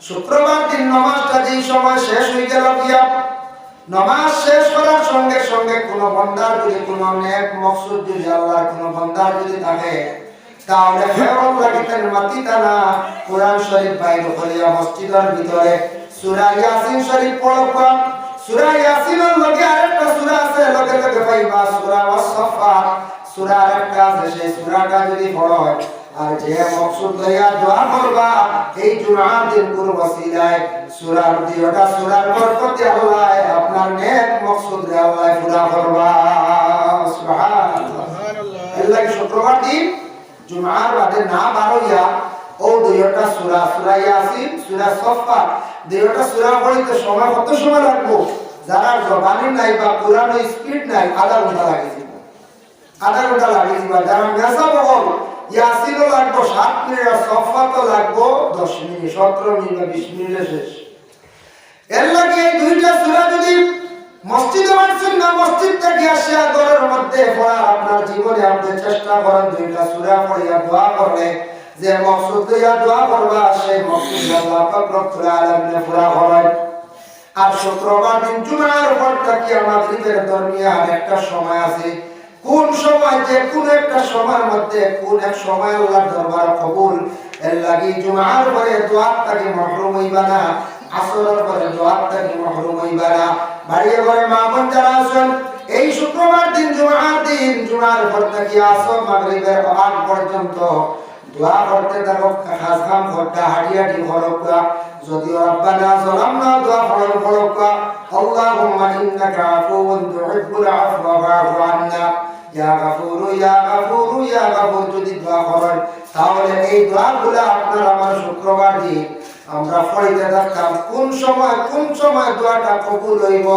শুক্রবার দিন নামাজটা যেই সময় শেষ হয়ে গেল গিয়া নামাজ শেষ করার সঙ্গে সঙ্গে কোনো বান্দার যদি কোনো নেক মকসুদ যদি আল্লাহর কোনো বান্দার যদি থাকে তাহলে ফেরত লাগিতেন মাতিতা না কোরআন শরীফ বাইর করিয়া মসজিদের ভিতরে সূরা ইয়াসিন শরীফ পড়বা। সূরা ইয়াসিনের লগে আরেকটা সূরা আছে লগে লগে পাইবা সূরা ওয়াস-সাফফাত, সূরা আরেকটা আছে সেই সূরাটা যদি পড়ো আর যে মকসুদ লইয়া দোয়া করবা এই জুমার দিন কোন ওসিলায় সূরার দিওটা সূরার বরকতে আল্লাহ আপনার নেক মকসুদ রে আল্লাহ পুরা করবা। সুবহানাল্লাহ। আল্লাহ শুক্রবার দিন জুমার বাদে না বারোয়া ও দুইটা সূরা সূরা ইয়াসিন সূরা সাফফাত দুইটা সূরা পড়তে সময় কত সময় লাগবে? যারা জবানি নাই বা কোরআন স্পিড নাই আধা ঘন্টা লাগে যাবে, আধা ঘন্টা লাগে যাবে। যারা মেসা বল ইয়াসিনও লাগবে 7 মিনিট আর সাফফাতও লাগবে 10 মিনিট, 17 মিনিট বা 20 মিনিটে শেষ। এর লাগে এই দুইটা সূরা যদি মসজিদে আসছেন না মসজিদ থেকে আসিয়া ঘরের মধ্যে পড়া আপনার জীবনে আপনি চেষ্টা করেন দুইটা সূরা পড়িয়া দোয়া করলে যে মকসুদ দিয়া দোয়া করবা সেই মকসুদ আল্লাহ পাক রব্বুল আলামিন পুরা করেন। আর শুক্রবার দিন জুমার পর থেকে মাগরিবের দরমিয়ান একটা সময় আছে, কোন সময় যে কোন একটা সময়ের মধ্যে কোন এক সময় আল্লাহর দরবারে কবুল। এর লাগি জুমার পরে দোয়া থেকে মাহরুম হইবা না, আসরের পরে দোয়া থেকে মাহরুম হইবা না। বাড়িয়ে ঘরে মা বোন যারা আছেন এই শুক্রবার দিন জুমার পর থেকে আসর মাগরিবের আগ পর্যন্ত দোয়া করতে থাকো, খাস কাম করতে হাঁটিয়াটি করোকা। যদিও রব্বানা যালামনা দোয়া করোকা আল্লাহুম্মা ইন্নাকা আফুউন তুহিব্বুল আফওয়া ফা'ফু আন্না ইয়া গাফুরু ইয়া গাফুরু ইয়া গাফুর যদি দোয়া করেন তাহলে এই দোয়াগুলো আপনার আমার শুক্রবার দিন আমরা পড়িতে থাকতাম। কোন সময় দোয়াটা কবুল হইব?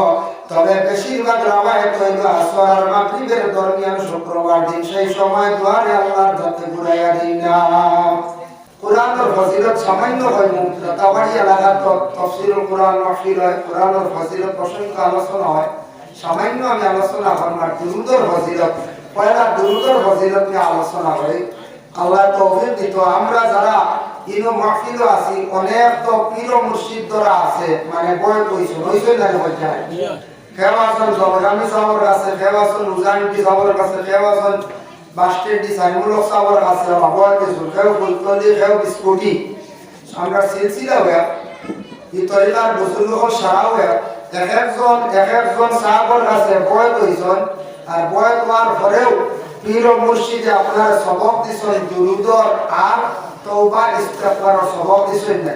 তবে বেশিরভাগ রাওয়ায়াত হইল আসর আর মাগরিবের দরমিয়ান শুক্রবার দিন, সেই সময় দোয়ারে আল্লাহর কাছে ঘুরাইয়া দিই না। কোরআনের ফজিলত সামান্য হয়, রাতাবাড়ি এলাকার তাফসীরুল কোরআন মাহফিল হয়, কোরআনের ফজিলত প্রসঙ্গ আলোচনা হয়। সামান্য আমি আলোচনা করব না দুরূদের ফজিলত, পয়লা দুরূদের ফজিলত নিয়ে আলোচনা করি। আল্লাহ তৌফিক দিত। আমরা যারা ইনো মাহফিলও আছি অনেক তো পীর মুর্শিদ ধরা আছে, মানে বয় হইছে না বলছে কেউ আছেন জবরগামী সাহর কাছে, কেউ আছেন রুজানিটি সাহর কাছে, কেউ আছেন বাস্টেডি সাইমুলক সাহর কাছে, আবহাওয়া কিছু কেউ ফুলতলি কেউ বিস্কুটি। আমরা সিলসিলা হয়ে এই তরিকার বুজুর্গ সারা হয়ে এক একজন সাহাবর কাছে বয় হইছেন। আর বয় হওয়ার পরেও পীর মুর্শিদে আপনার সবক দিছেন দুরূদর আর তওবা ইস্তিগফারের সবক দিছেন না।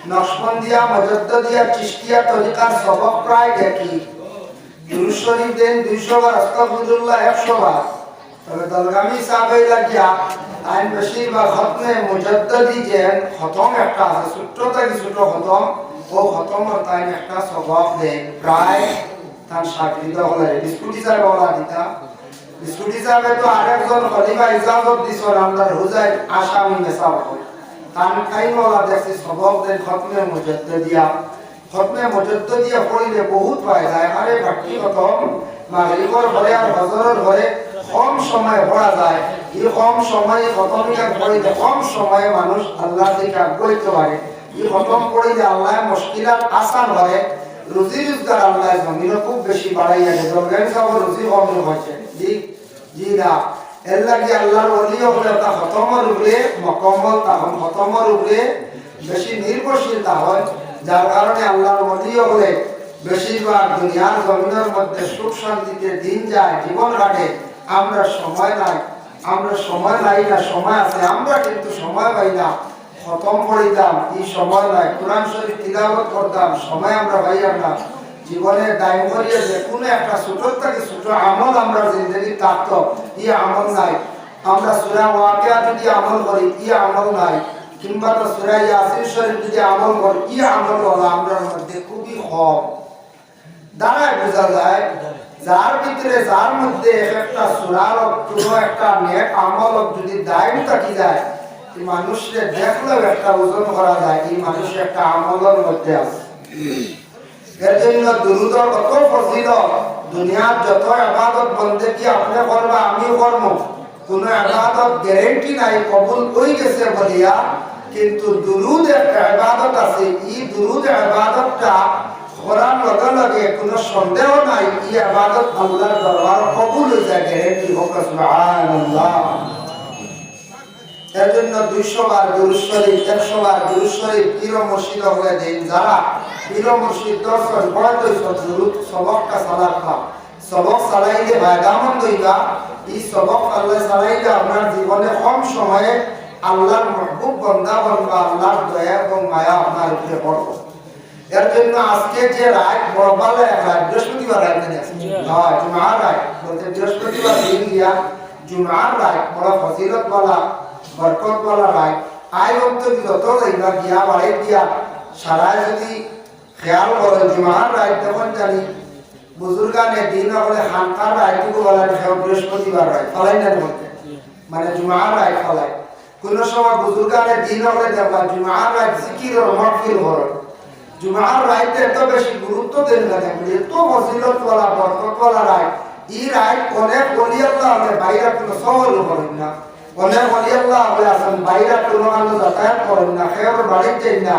নকশবন্দিয়া মুজাদ্দিদিয়া চিশতিয়া তরিকার সবক প্রায় একই। দুরূদ শরীফ দেন 200 বার, আস্তাগফিরুল্লাহ 100 বার। তবে দলগামী সাহাবাই লাগিয়া আইন বেশিরভাগ খতমে মুজাদ্দিদি যে খতম একটা আছে, ছোট্ট থেকে ছোট খতম, ও খতমের তাই একটা সবক দেন প্রায় তার সাকৃত হলে বিস্কুট হিসাবে বলা দিতা। বিস্কুট হিসাবে তো আরেকজন খলিফা ইজাজত দিছেন আমরা হুজাইর আসামি মেসাব হয় তান খাইমলা দেখছি সবক দেন খতমে মুজাদ্দিদিয়া। খতমে মুজাদ্দিদিয়া পড়িলে বহুত ফায়দা। আরে বাকি খতম মাগরিবের পরে আর ফজরের পরে কম সময় পড়া যায়। এই কম সময়ে খতমটা পড়িলে কম সময়ে মানুষ আল্লাহ থেকে আগ্রহিত পারে। এই খতম পড়িলে আল্লাহ মুশকিলাত আসান হয়, রুজি রোজগার আল্লাহ জমিন খুব বেশি বাড়াইয়া দেয়। দরগার সব রুজি কম হয়েছে জি না। এর লাগে আল্লাহর ওলিও হলে তা খতমের উপরে মকম্মল তখন খতমের উপরে বেশি নির্ভরশীল হয়, যার কারণে আল্লাহর ওলিও হলে বেশিরভাগ দুনিয়ার জমিনের মধ্যে সুখ শান্তিতে দিন যায়, জীবন কাটে। আমরা সময় নাই না, সময় আছে আমরা কিন্তু সময় পাই না। খতম পড়িতাম এই সময় নাই, কোরআন শরীফ তিলাওয়াত করতাম সময় আমরা পাইলাম না। জীবনে দায়ম করিয়ে যে কোনো একটা ছোট থেকে ছোট আমল আমরা জিন্দগি থাকতো, ই আমল নাই। আমরা সূরা ওয়াকিয়া যদি আমল করি ই আমল নাই, কিংবা তো সূরা ইয়াসিন শরীফ যদি আমল করি ই আমল হলো আমরার মধ্যে খুবই কম। দাঁড়ায় বোঝা যায় যার ভিতরে যার মধ্যে একটা সূরার কোনো একটা নেক আমল যদি দায়ম থাকি যায়, এই মানুষকে দেখলেও একটা ওজন করা যায় এই মানুষ একটা আমলের মধ্যে আছে। এর জন্য দুরূদের কত ফজিলত। দুনিয়ার যত ইবাদত বন্দেগী আপনি করবা আমিও করব, কোনো ইবাদত গ্যারান্টি নাই কবুল হয়ে গেছে বলিয়া, কিন্তু দুরূদ একটা ইবাদত আছে দুরুদ ইবাদতটা করার লগে লগে কোনো সন্দেহ নাই এই ইবাদত আল্লাহর দরবারে কবুল হয়ে যায়, গ্যারান্টি হোক সুবহানাল্লাহ। এর জন্য 200 বার দুরূদ শরীফ, 100 বার দুরূদ শরীফ পীর মুর্শিদ হয়ে দেন যারা পীর মুর্শিদ দর্শন পড়াতে দুরূদ সবকটা সালাতা সবক চালাইলে ফায়দামন্দ হইবা। এই সবক আল্লাহ চালাইলে আপনার জীবনে কম সময়ে আল্লাহর মাহবুব বান্দা বানবা, আল্লাহর দয়া এবং মায়া আপনার উপরে পড়বে। এর জন্য আজকে যে রাত বড়বালে রাত বৃহস্পতিবার রাত হয় জুমার রাত বলতে বৃহস্পতিবার দিন দিয়া জুমার রাত বড় ফজিলত वाला বরকত वाला রাত। আই অন্ত যত যাইবা গিয়া বাড়ি দিয়া সারা যদি খেয়াল করে জুমার রাত তখন জানি বুজুর্গানে দিন হলে খানকার রাতটুকু বলা হয় বৃহস্পতিবার রাত ফলাই না বলতে মানে জুমার রাত ফলাই। কোন সময় বুজুর্গানে দিন হলে দেখবা জুমার রাত জিকির ও মাহফিল করে। জুমার রাতে এত বেশি গুরুত্ব দেন না, এত ফজিলত वाला বরকত वाला রাত। এই রাত অনেক ওলি আল্লাহ হবে বাইরে কোনো সওয়াল করেন না, অনেক ওলি আল্লাহ হবে আছেন বাইরে কোনো মানুষ যাতায়াত করেন না, খেয়াল বাড়ি যাই না।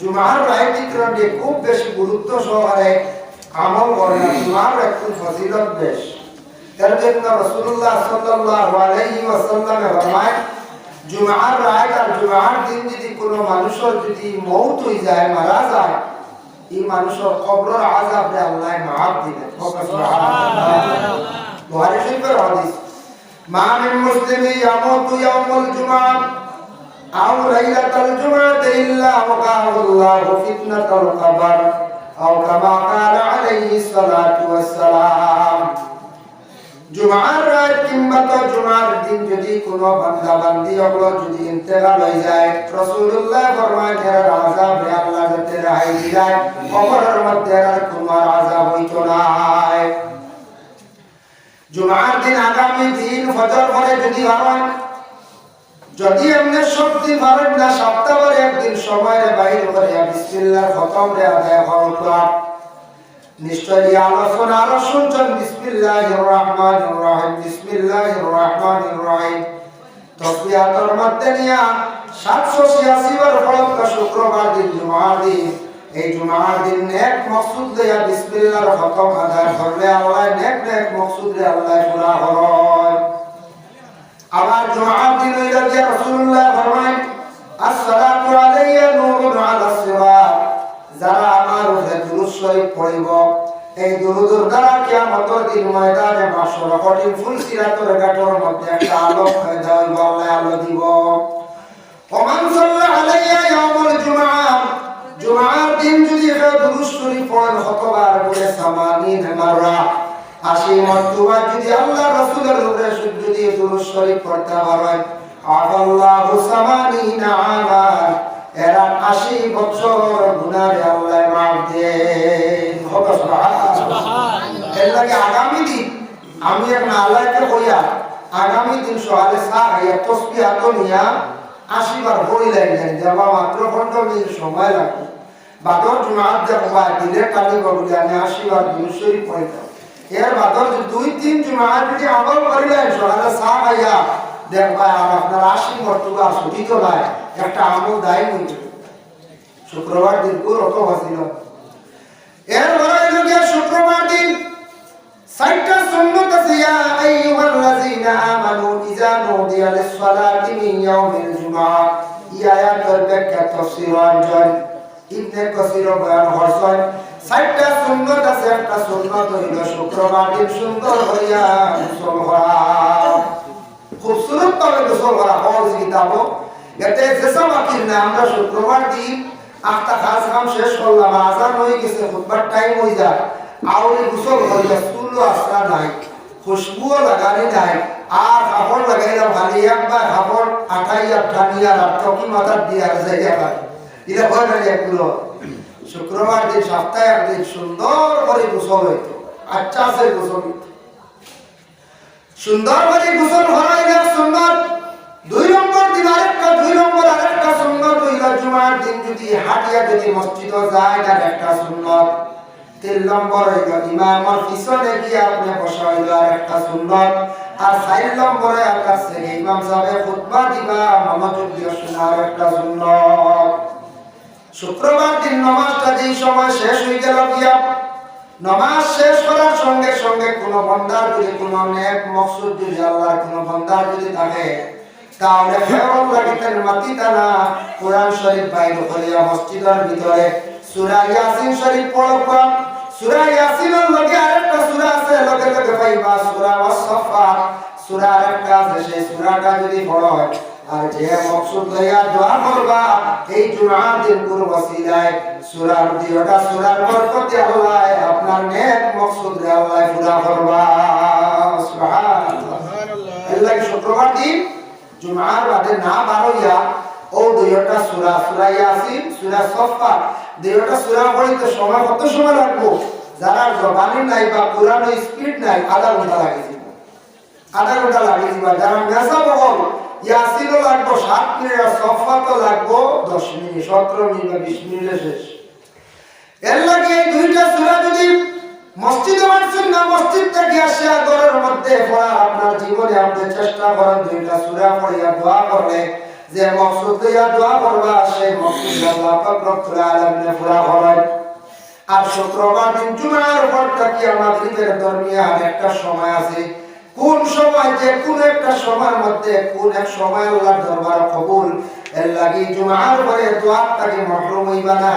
জুমার রাত কারণে খুব বেশি গুরুত্ব সহকারে আমল করে না, জুমার একটু ফজিলত বেশ। এর জন্য রাসূলুল্লাহ সাল্লাল্লাহু আলাইহি ওয়াসাল্লাম ফরমায় জুমার রাত আর জুমার দিন যদি কোনো মানুষের যদি মওত হয়ে যায়, মারা যায়, এই মানুষের কবরের আযাব রে আল্লাহ মাফ দিবেন। সুবহানাল্লাহ। বুখারী শরীফের হাদিস, মা মিন মুসলিমি ইয়ামুতু ইয়াউমুল জুমআহ আও লাইলাতুল জুমআহ ইল্লা ওয়াকাহু আল্লাহু ফিতনাতুল কবর আও কামা ক্বালা আলাইহিস সালাতু ওয়াস সালাম। জুমার রাত কিংবা তো জুমার দিন যদি কোনো বান্দা বান্দি হলো যদি ইন্তেকাল হয়ে যায়, রাসূলুল্লাহ ফরমায় এর আযাব রে আল্লাহ যাতে রাহাই দিয়, কবরের মধ্যে আর কোনো আযাব হইতো না। জুমার দিন আগামী দিন ফজর পরে যদি হয়, যদি এমনি শক্তি পারেন না সপ্তাহে একদিন সময় বাইর করে বিসমিল্লাহ খতম রে আদায় করবা। নিশ্চয়ই আলোচনা আরো শুনছেন বিসমিল্লাহির রহমানির রহিম, বিসমিল্লাহির রহমানির রহিম তাসবিহাতের মধ্যে নিয়া 786 বার পড়া শুক্রবার দিন জুমার দিন। এই জুমার দিন নেক মাকসুদ লইয়া বিসমিল্লাহর খতম আদায় করলে আল্লাহ নেক নেক মাকসুদ রে আল্লাহ পুরা হয়। আবার জুমার দিন হইলো যে রাসূলুল্লাহ ফরমায় আসসালাতু আলাইয়া নূরুন আলাস সিরাত, যারা আমার উপরে দুরূদ শরীফ পড়িব এই দুরূদের দ্বারা কিয়ামতের দিন ময়দানে মাশর কঠিন ফুলসিরাতের ঘাটের মধ্যে একটা আলো পয়দা হইব, আল্লাহ আলো দিব। ওমান সাল্লা আলাইয়া ইয়াউমুল জুমআহ, জুমার দিন যদি দুরূদ শরীফ পড়েন কতবার বলে 80 মাররা 80 মর্তবা যদি আল্লাহ রাসূলের উপরে যদি দুরূদ শরীফ পড়তে পারেন আল্লাহু 80 আমান এরা 80 বছর গুনাহ আল্লাহ মাফ দেন। সুবহানাল্লাহ। এর লাগে আগামী দিন আমি এখন আল্লাহকে কইয়া আগামী দিন সকালে সাহায্য তাসবিহাত নিয়া 80 বার পড়িলেন দেবা মাত্র 15 মিনিট সময় লাগবে। বাদর জুমার দেখবা দিলে কালি বলি আমি 80 বার দুরূদ শরীফ পড়িতাম। এর বাদর 2-3 জুমার যদি আমল করিলেন সকালে সাহায্য দেখবা আর আপনার 80 মর্তবা ছুটি তো নাই, একটা আমল দায়ী হইছে। শুক্রবার দিন পুরো তো হছিল। এর পরে শুক্রবার দিন 60টা সুন্নাত আছে। ইয়া আইয়ুহাল্লাযীনা আমানু ইযা নুদিয়া লিস-সালাতি মিন ইয়াউমিল জুমআহ, ইয়া আয়াতুল ব্যাখ্যা তাফসীর আনজান ইবনে কাসীর বয়ান করছেন 60টা সুন্নাত আছে। একটা সুন্নাত হইল শুক্রবার দিন সুন্দর হইয়া গোসল করা, খুবসুরত ভাবে গোসল করা ফরজ কিতাব। এতে যেসব আকিল না আমরা শুক্রবার দিন আফতা খাস কাম শেষ করলাম, আজান হয়ে গেছে, খুতবার টাইম হয়ে যায়, আউলি গোসল হইয়া চুলও আসরা নাই, খুশবুও লাগানি নাই, আর কাপড় লাগাইলাম খালি একবার কাপড় আঠাইয়া টানিয়া রাখি মাথার দিয়ে আর জায়গা পাই এটা ভয় না। এগুলো শুক্রবার দিন সপ্তাহে একদিন সুন্দর করে গোসল হইতো, আচ্ছা সে গোসল হইতো, সুন্দর করে গোসল হরাইলে সুন্নাত। 2 নম্বর দিন আরেকটা 2 নম্বর আরেকটা সুন্নাত হইল জুমার দিন যদি হাঁটিয়া যদি মসজিদে যায় তার একটা সুন্নাত। 3 নম্বর হইল ইমামের পিছনে গিয়ে আপনি বসা হইল আরেকটা সুন্নাত। আর 4 নম্বরে আকাশ থেকে ইমাম সাহেব খুতবা দিবা মনোযোগ দিয়ে শোনা আরেকটা সুন্নাত। শুক্রবার দিন নামাজটা যেই সময় শেষ হয়ে গেল গিয়া নামাজ শেষ করার সঙ্গে সঙ্গে কোন বান্দার যদি কোন নেক মকসুদ যদি আল্লাহর কোন বান্দার যদি থাকে তাহলে ফেরত লাগিতেন মাতিতা না কোরআন শরীফ বাইর করিয়া মসজিদের ভিতরে সূরা ইয়াসিন শরীফ পড়বা। সূরা ইয়াসিনের লগে আরেকটা সূরা আছে লগে লগে পাইবা সূরা ওয়াস-সাফফাত। সূরা আরেকটা আছে সেই সূরাটা যদি পড়ো আর যে মকসুদ লইয়া দোয়া করবা এই জুমার দিন কোন ওসিলায় সূরার দিওটা সূরার বরকতে আল্লাহ আপনার নেক মকসুদ রে আল্লাহ পুরা করবা। সুবহানাল্লাহ। আল্লাহ শুক্রবার দিন জুমার বাদে না বারইয়া ও দুইটা সূরা সূরা ইয়াসিন সূরা সাফফাত দুইটা সূরা পড়তে সময় কত সময় লাগবে? যারা জবানি নাই বা কোরআন স্পিড নাই আধা ঘন্টা লাগে যাব, আধা ঘন্টা লাগে যাব। যারা মেসা বল ইয়াসিনও লাগবে 7 মিনিট আর সাফফাতও লাগবে 10 মিনিট, 17 মিনিট বা 20 মিনিটে শেষ। এর লাগে এই দুইটা সূরা যদি মসজিদে আসেন না মসজিদ থেকে আসিয়া ঘরের মধ্যে পড়া আপনার জীবনে আপনি চেষ্টা করেন দুইটা সূরা পড়িয়া দোয়া করলে যে মকসুদ দিয়া দোয়া করবা সেই মকসুদ আল্লাহ পাক রব্বুল আলামিন পুরা করেন। আর শুক্রবার দিন জুমার পর থেকে মাগরিবের দরমিয়ান একটা সময় আছে, কোন সময় যে কোন একটা সময়ের মধ্যে কোন এক সময় আল্লাহর দরবার কবুল। এর লাগি জুমার পরে দোয়া থেকে মাহরুম হইবা না,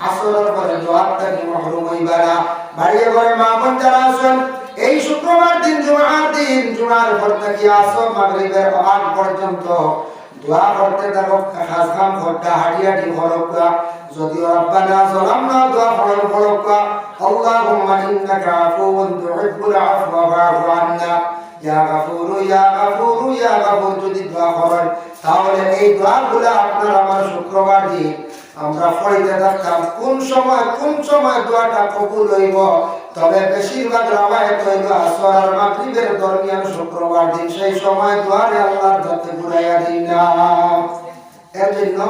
আসরের পরে দোয়া থেকে মাহরুম হইবা না। বাড়িয়ে ঘরে মা বোন যারা আছেন এই শুক্রবার দিন জুমার দিন জুমার পর থেকে আসর মাগরিবের আগ পর্যন্ত দোয়া করতে থাকো, খাস কাম করতে হাঁটিয়া দি ফরকা যদি রব্বানা যালামনা দোয়া ফরকা আল্লাহুম্মা ইন্নাকা আফুউন তুহিব্বুল আফওয়া ফা'ফু আন্না ইয়া গাফুরু ইয়া গাফুরু ইয়া গাফুর যদি দোয়া করেন তাহলে এই দোয়াগুলো আপনার আমার শুক্রবার দিন আমরা পড়িতে থাকতাম। কোন সময় দোয়াটা কবুল হইব? তবে বেশিরভাগ রাওয়ায়াত হইল আসর আর মাগরিবের দরমিয়ান শুক্রবার দিন, সেই সময় দোয়ারে আল্লাহর কাছে ঘুরাইয়া দিন না। এর জন্য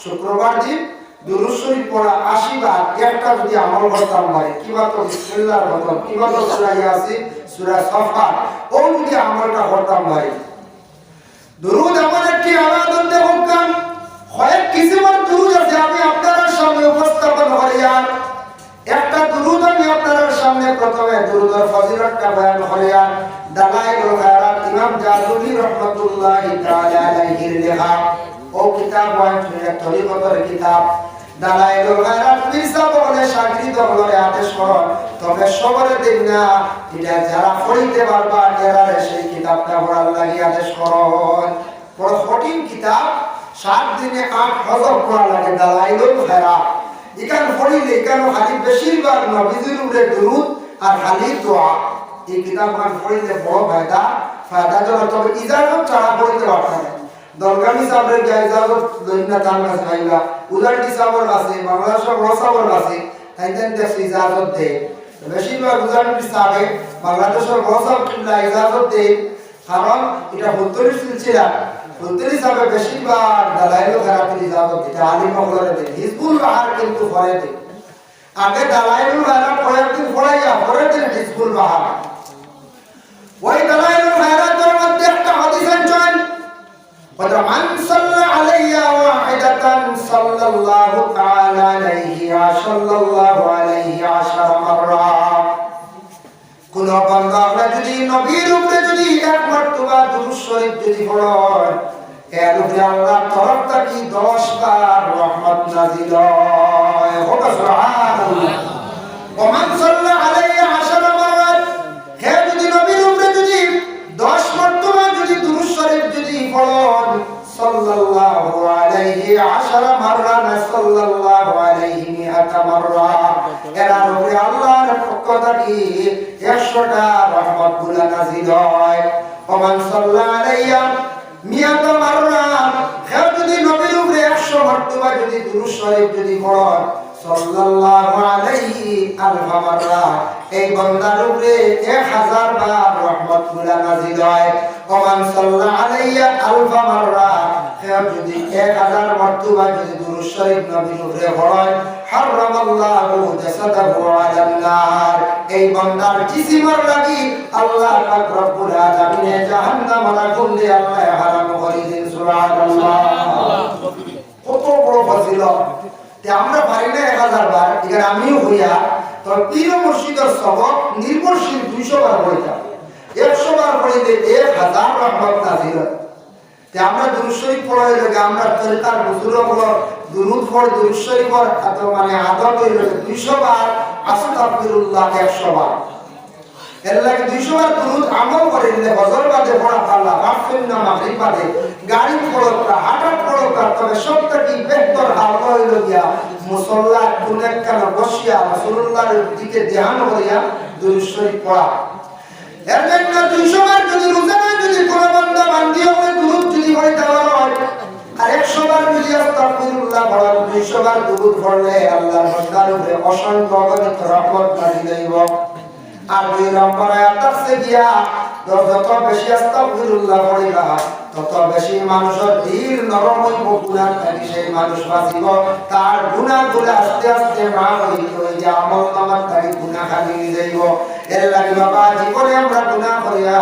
শুক্রবার দিন দুরূদ শরীফ পড়া 80 বার একটা যদি আমল করতাম পারে কিবা তো বিসমিল্লাহর মত কিবা তো সূরা ইয়াসিন সূরা সাফফাত ও যদি আমলটা করতাম পারে। দুরূদ এমন একটি ইবাদত দেখুন কয়েক কিসিমের দুরূদ আছে আমি আপনাদের সামনে উপস্থাপন করিয়া একটা দুরূদ আমি আপনাদের সামনে প্রথমে দুরূদের ফজিলতটা বয়ান করিয়া দালাইলুল খায়রাত ইমাম জাযুলি রাহমাতুল্লাহি তাআলা আলাইহির লেখা ও কিতাব ওয়াইফের তরিকতের কিতাব দালাইলুল খায়রাত মির্জা বলে শাগির্দ বলে আদেশ করো তবে সবরে দিন না এটা যারা পড়িতে পারবা এরা সেই কিতাবটা পড়ার লাগি আদেশ করো। বড় কঠিন কিতাব, 7 দিনে 8 হজম করা লাগে দালাইলুল খায়রাত। এখানে পড়িলে এখানে খালি বেশিরভাগ নবীজির উপরে দুরূদ আর খালি দোয়া। এই কিতাবখান পড়িলে বড় ফায়দা জন্য, তবে ইজাজত ছাড়া পড়িতে পারতাম না। দরগামি সাহেবের ইজাজত লইনা তার কাছে পাইলা, উলাটি সাহেবের কাছে, বাংলাদেশের বড় সাহেবের কাছে তাইতেন দেশে ইজাজত দেয়। বেশিরভাগ উলাটি সাহেব বাংলাদেশের বড় সাহেব ইজাজত দেয়, কারণ এটা 70 সিলসিলা 70 সাহেব বেশিরভাগ দালাইলুল খায়রাতের ইজাজত দিতে আলিম মহলরে দেয়। হিজবুল বাহার কিন্তু পরে দেয়, আগে দালাইলুল খায়রাত পরের দিন পড়াইয়া পরের দিন হিজবুল বাহার। ওই দালাইলুল খায়রাতের মধ্যে একটা হাদিস আনছেন মান সাল্লা আলাইয়া ওয়াহিদাতান সাল্লাল্লাহু তাআলা আলাইহি ওয়া সাল্লাল্লাহু আলাইহি আশারা মাররা। কোন বান্দা যদি নবীর উপরে যদি এক মারতবা দুরূদ শরীফ যদি পড়ে এর উপরে আল্লাহর তরফ থেকে 10 বার রহমত নাযিল হয়। হোক সুবহানাল্লাহ। ওয়া মান সাল্লা আলাইহি আশারা মাররাত, হে যদি নবীর উপরে যদি 10 মারতবা যদি দুরূদ শরীফ যদি পড়েন সাল্লাল্লাহু আলাইহি আশারা মাররা না সাল্লাল্লাহু আলাইহি মিআতা মাররা, এর উপরে আল্লাহর পক্ষ থেকে 100টা রহমত গুলা নাযিল হয়। ওয়া মান সাল্লা আলাইয়া মিআতা মাররা, হে যদি নবীর উপরে 100 মারতবা যদি দুরূদ শরীফ যদি পড়েন সাল্লাল্লাহু আলাইহি আলফা মাররা, এই বান্দার উপরে 1000 বার রহমত গুলা নাযিল হয়। ওয়া মান সাল্লা আলাইয়া আলফা মাররা, হে যদি 1000 মারতবা যদি দুরূদ শরীফ নবীর উপরে পড়েন হারামাল্লাহু জাসাদাহু আলান নার, এই বান্দার জিসিমের লাগি আল্লাহ পাক রব্বুল আলামিন জাহান্নামের আগুন দিয়ে আল্লাহ হারাম করে দেন। সুবহানাল্লাহ। কত বড় ফজিলত! আমরা পারি না 1000 বার, এখানে আমিও হইয়া তো পীর মুর্শিদের সবক নির্ভরশীল 200 বার পড়িতাম। 100 বার পড়িলে 1000 রহমত নাযিল হয়। আমরা দুরূদ শরীফ পড়াই লাগে, আমরা তরিকার হুজুরগুলো দুরূদ পড়ে দুরূদ শরীফের এত মানে আদত হইল 200 বার, আস্তাগফিরুল্লাহ 100 বার। এর লাগে 200 বার দুরূদ আমল করে দিলে ফজর বাদে পড়া পালা, মাগরিব না মাগরিব বাদে গাড়ি পড়া হাঁটা পড়া, তবে সবথেকে বেহতর আমল হইল গিয়া মুসাল্লা কোনে কান বসিয়া রাসূলুল্লাহর দিকে ধ্যান করিয়া দুরূদ শরীফ পড়া। এর জন্য 200 বার যদি রোজানা যদি কোনো বান্দা বান্দি হয় দুরূদ যদি পড়ে দেওয়া হয়, আর 100 বার যদি আস্তাগফিরুল্লাহ পড়া, 200 বার দুরূদ পড়লে আল্লাহর বান্দার উপরে অসংখ্য অগণিত রহমত নাযিল হইব। আর 2 নম্বর আয়াত আছে গিয়া যত বেশি আস্তাগফিরুল্লাহ পড়িবা তত বেশি মানুষের দিল নরম হইব, গুনাহ থেকে সেই মানুষ বাঁচিব, তার গুনাহগুলো আস্তে আস্তে মাফ হইব, ওই যে আমল নামার থেকে গুনাহ খালি হয়ে যাইব। এর লাগে বাবা জীবনে আমরা গুনাহ করিয়া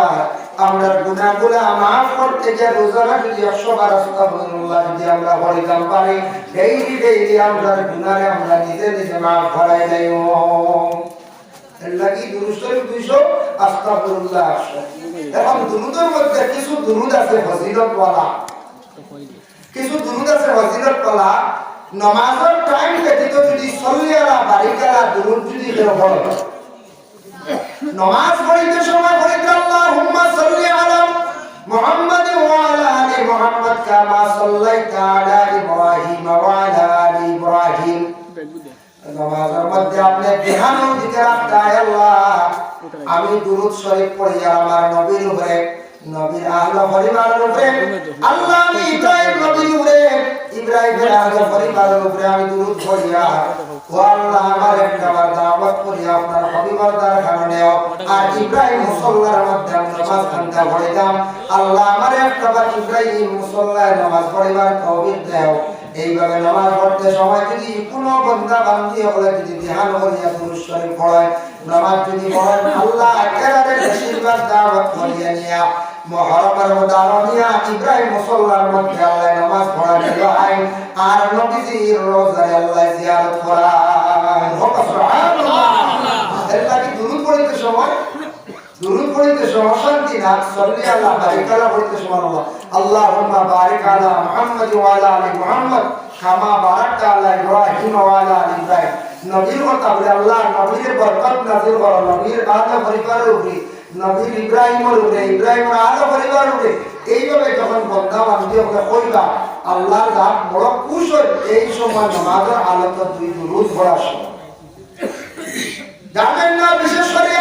আমরা গুনাহগুলো মাফ করতে গিয়ে রোজানা যদি 100 বার আস্তাগফিরুল্লাহ যদি আমরা পড়িতাম পারি, ডেইলি আমরা গুনাহে আমরা নিজে নিজে মাফ করাই যাইব। এর লাগি দুরূদ শরীফ 200, আস্তাগফিরুল্লাহ 100। এখন দুরূদের মধ্যে কিছু দুরূদ আছে ফজিলতওয়ালা, কিছু দুরূদ আছে ফজিলতওয়ালা। নামাজের টাইম ব্যতীত যদি সল্লিয়ালা বারিকালা দুরূদ যদি কেউ পড়ে, নামাজ পড়িতে সময় পড়িতে আল্লাহুম্মা সাল্লি আলা মুহাম্মাদ ওয়া আলা আলি মুহাম্মাদ কামা সাল্লাইতা আলা ইব্রাহিম ওয়া আলা আলি ইব্রাহিম। নামাজের মধ্যে আপনি ধ্যান দিতে রাখতে আল্লাহ আমি দুরূদ শরীফ পড়িয়া আমার নবীর উপরে, নবীর আহলে পরিবারের উপরে, আল্লাহ আমি ইব্রাহিম নবীর উপরে, ইব্রাহিমের আহলে পরিবারের উপরে আমি দুরূদ পড়িয়া ও আল্লাহ আমার একটা দাওয়াত করিয়া আপনার পরিবারদার কারণে আর ইব্রাহিম মুসাল্লার মধ্যে আমি নামাজ কান্দা পড়িতাম, আল্লাহ আমার একটা বার ইব্রাহিম মুসাল্লায় নামাজ পড়িবার তৌফিক দাও। এইভাবে নামাজ পড়তে সময় যদি কোনো বান্দা বান্দি হলে যদি ধ্যান করিয়া দুরূদ শরীফ পড়ে, নামাজ যদি পড়েন আল্লাহ একেবারে বেশিরভাগ দাওয়াত করিয়া নিয়া মুহররমের মুদারনিয়া ইব্রাহিম মুসাল্লার মধ্যে আল্লাহ নামাজ পড়া দিলায় আর নবীজির রোজায় আল্লাহ জিয়ারত করায়। সুবহানাল্লাহ। এর লাগি দুরূদ পড়তে সময় শান্তি না, সাল্লি আলা বারিক আলা পড়তে সময় আল্লাহুম্মা বারিক আলা মুহাম্মাদ ওয়া আলা আলি মুহাম্মাদ কামা বারাকতা আলা ইব্রাহিম ওয়া আলা আলি ইব্রাহিম। নবীর কথা বলে আল্লাহ নবীর বরকত নাযিল করো নবীর আলে পরিবারের উপরে, নবীর ইব্রাহিমের উপরে, ইব্রাহিমের আলে পরিবারের উপরে। এইভাবে যখন বন্ধা বান্ধবী ওকে কইবা আল্লাহর জাত বড় খুশ হয়। এই সময় নামাজের হালত দুই দুরূদ পড়ার সময় জানেন না, বিশেষ করে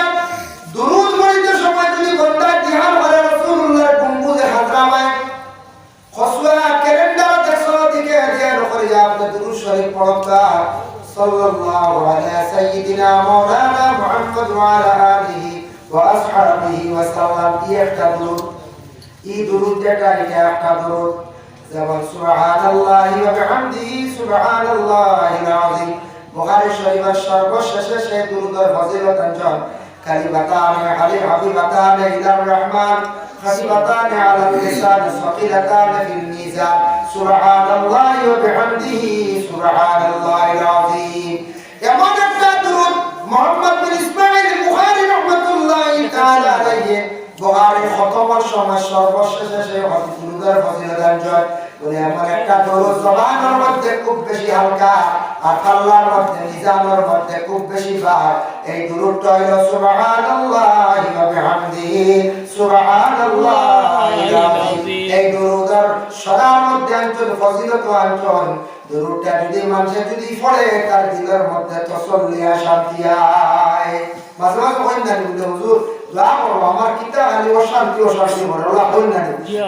দুরূদ পড়িতে সময় যদি বন্ধা ধ্যান করে রাসূলুল্লাহর গম্বুজে হাজরামায় খসওয়া ক্যালেন্ডার দেখছো দিকে ধ্যান করে যা আপনি দুরূদ শরীফ পড়তা সাল্লাল্লাহু আলা সাইয়্যিদিনা মাওলানা মুহাম্মদ ওয়া আলা আলিহি ওয়া আসহাবিহি ওয়া সাল্লাম। একটা দুরূদ, এই দুরূদ যেটা এটা একটা দুরূদ যেমন সুবহানাল্লাহি ওয়া বিহামদিহি সুবহানাল্লাহিল আযীম। বুখারী শরীফের সর্বশেষে সেই দুরূদের ফজিলত অঞ্চল কালিমাতান হাবিবাতান ইলার রহমান খাসিবাতান আলা লিসান সাকিলাতান ফিল মিজান সুবহানাল্লাহি ওয়া বিহামদিহি সুবহানাল্লাহিল আযীম। এমন একটা দুরূদ মুহাম্মদ বিন ইসমাঈল বুখারী রাহমাতুল্লাহি তাআলা আলাইহি বুখারীর খতমের সময় সর্বশেষে সেই দুরূদের ফজিলত অঞ্চল বলে এমন একটা দুরূদ জবানের মধ্যে খুব বেশি হালকা আর আল্লাহর মধ্যে মিজানের মধ্যে খুব বেশি ভার। এই দুরূদটা হলো সুবহানাল্লাহি ওয়া বিহামদিহি সুবহানাল্লাহিল আযীম। এই দুরূদের সরার মধ্যে অঞ্চল ফজিলত অঞ্চল দুরূদটা যদি মানুষ যদি পড়ে তার দিলের মধ্যে তসল্লি শান্তি আয়। মাঝে মাঝে কই না হুজুর দোয়া করো আমার কিতা খালি অশান্তি মরে ওলা কই না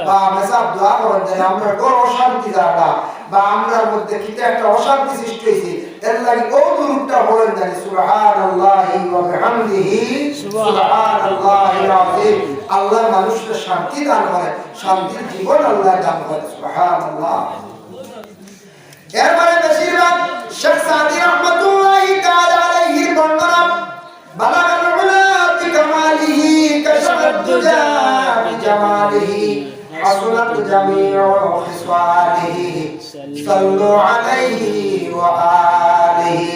বা মেসাব দোয়া করেন যে আমরা কোন অশান্তি জায়গা বা আমরার মধ্যে কিতা একটা অশান্তি সৃষ্টি হইছে, এর লাগি ও দুরূদটা পড়েন জানি সুবহানাল্লাহি ওয়া বিহামদিহি সুবহানাল্লাহিল আযীম। আল্লাহ মানুষকে শান্তি দান করে, শান্তির জীবন আল্লাহ দান করে। সুবহানাল্লাহ। এরপরে বেশিরভাগ শেখ সাদি রাহমাতুল্লাহি তাআলা আলাইহির বর্ণনা বালাগাল উলা বিকামালিহি কাশাফাত দুজা বিজামালিহি হাসনাত জামিউ খিসওয়ালিহি সাল্লু আলাইহি ওয়া ওয়া আলিহি।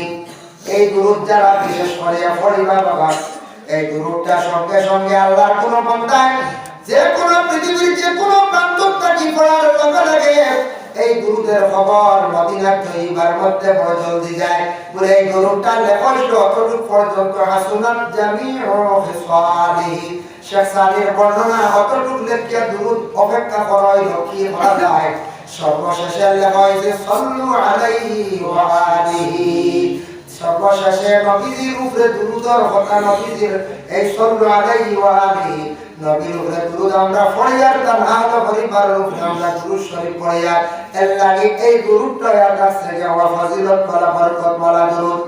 এই দুরূদ যারা বিশেষ করে পড়িবা বাবা, এই দুরূদটা সঙ্গে সঙ্গে আল্লাহর কোন বান্দায় যে কোন পৃথিবীর যে কোন প্রান্ত থেকে পড়ার লগে লাগে এই দুরূদের খবর মদিনার তৈবার মধ্যে বড় জলদি যায়। বলে এই দুরূদটা লেখা অতটুকু পর্যন্ত হাসুনাত জামিউ ফিসালিহি। শেখ সাদির বর্ণনা অতটুকু লেখিয়া দুরূদ অপেক্ষা করাই কি করা যায়। সর্বশেষে লেখা হয়েছে সাল্লু আলাইহি ওয়া আলিহি। সর্বশেষে নবীজির উপরে দুরূদের কথা, নবীজির এই সাল্লু আলাইহি ওয়া আলিহি নবীর উপরে দুরূদ আমরা পড়িয়ার তার আহলে পরিবারের উপরে আমরা দুরূদ শরীফ পড়িয়ার এর লাগি এই দুরূদটা ইয়াদ রাখছে যে ওয়া ফজিলত ওয়া বরকত ওয়া দুরূদ।